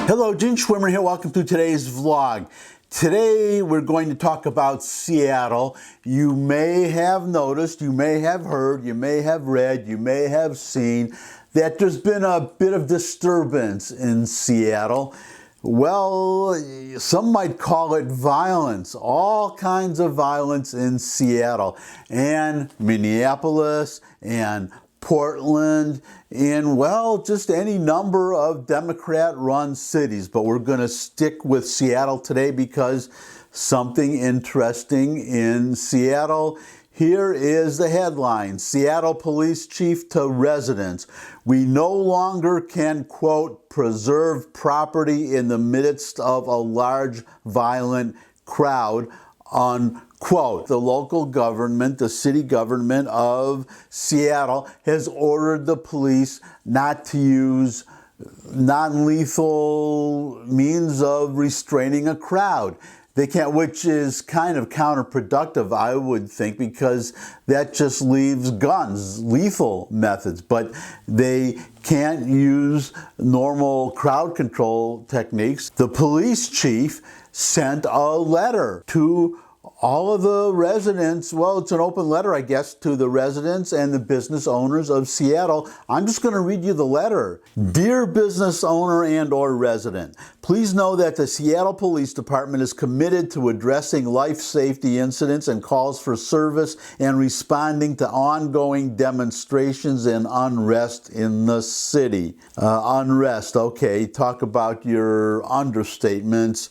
Hello, Gene Schwimmer here. Welcome to today's vlog. Today we're going to talk about Seattle. You may have noticed, you may have heard, you may have read, you may have seen that there's been a bit of disturbance in Seattle. Well, some might call it violence, all kinds of violence in Seattle and Minneapolis and Portland, and well, just any number of Democrat-run cities. But we're going to stick with Seattle today because something interesting in Seattle. Here is the headline: Seattle Police Chief to residents. We no longer can, quote, preserve property in the midst of a large violent crowd, unquote. The local government, the city government of Seattle, has ordered the police not to use non-lethal means of restraining a crowd. They can't, which is kind of counterproductive, I would think, because that just leaves guns, lethal methods. But they can't use normal crowd control techniques. The police chief sent a letter to all of the residents. Well, it's an open letter, I guess, to the residents and the business owners of Seattle. I'm just going to read you the letter. Dear business owner and or resident, please know that the Seattle Police Department is committed to addressing life safety incidents and calls for service and responding to ongoing demonstrations and unrest in the city. Unrest, okay, talk about your understatements.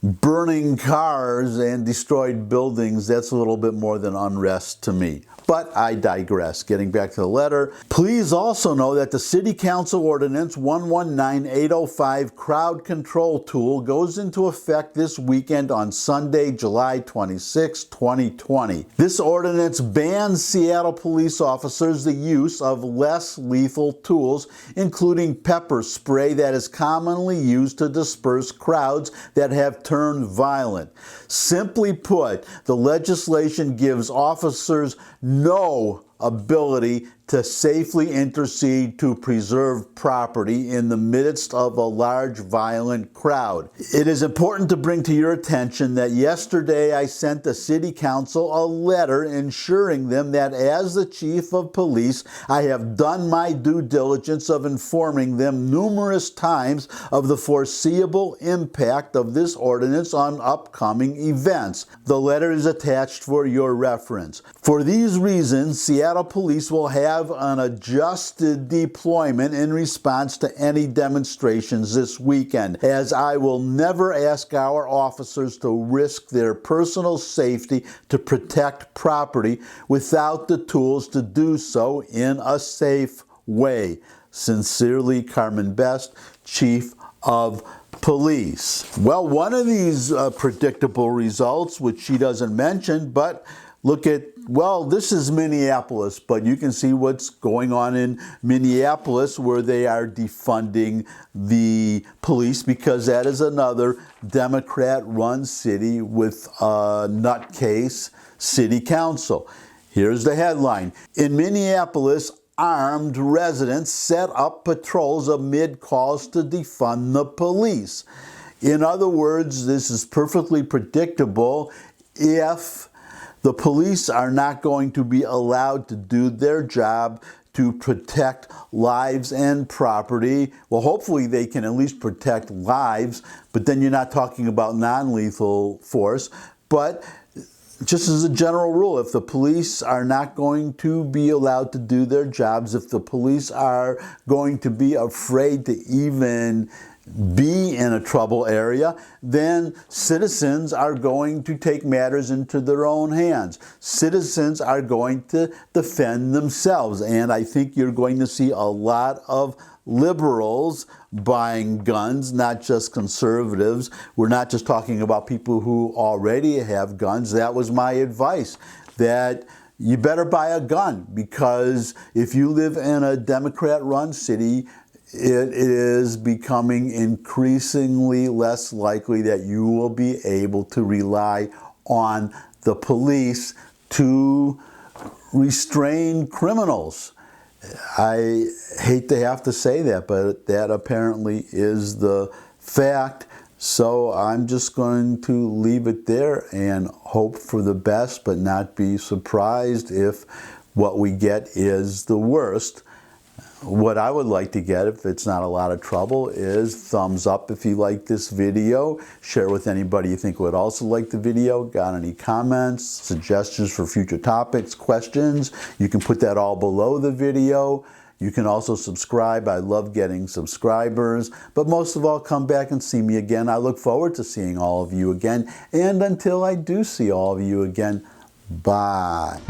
Burning cars and destroyed buildings, that's a little bit more than unrest to me. But I digress. Getting back to the letter, please also know that the City Council Ordinance 119805 crowd control tool goes into effect this weekend on Sunday, July 26, 2020. This ordinance bans Seattle police officers the use of less lethal tools, including pepper spray that is commonly used to disperse crowds that have turned violent. Simply put, the legislation gives officers no ability to safely intercede to preserve property in the midst of a large violent crowd. It is important to bring to your attention that yesterday I sent the City Council a letter ensuring them that as the Chief of Police, I have done my due diligence of informing them numerous times of the foreseeable impact of this ordinance on upcoming events. The letter is attached for your reference. For these reasons, Seattle Police will have an adjusted deployment in response to any demonstrations this weekend, as I will never ask our officers to risk their personal safety to protect property without the tools to do so in a safe way. Sincerely, Carmen Best, Chief of Police. Well, one of these predictable results, which she doesn't mention, but look at, well, this is Minneapolis, but you can see what's going on in Minneapolis, where they are defunding the police, because that is another Democrat-run city with a nutcase city council. Here's the headline. In Minneapolis, armed residents set up patrols amid calls to defund the police. In other words, this is perfectly predictable. If the police are not going to be allowed to do their job to protect lives and property, well, hopefully they can at least protect lives, but then you're not talking about non-lethal force. But just as a general rule, if the police are not going to be allowed to do their jobs, if the police are going to be afraid to even be in a trouble area, then citizens are going to take matters into their own hands. Citizens are going to defend themselves. And I think you're going to see a lot of liberals buying guns, not just conservatives. We're not just talking about people who already have guns. That was my advice, that you better buy a gun, because if you live in a Democrat-run city, it is becoming increasingly less likely that you will be able to rely on the police to restrain criminals. I hate to have to say that, but that apparently is the fact. So I'm just going to leave it there and hope for the best, but not be surprised if what we get is the worst. What I would like to get, if it's not a lot of trouble, is thumbs up if you like this video. Share with anybody you think would also like the video. Got any comments, suggestions for future topics, questions? You can put that all below the video. You can also subscribe. I love getting subscribers. But most of all, come back and see me again. I look forward to seeing all of you again. And until I do see all of you again, bye.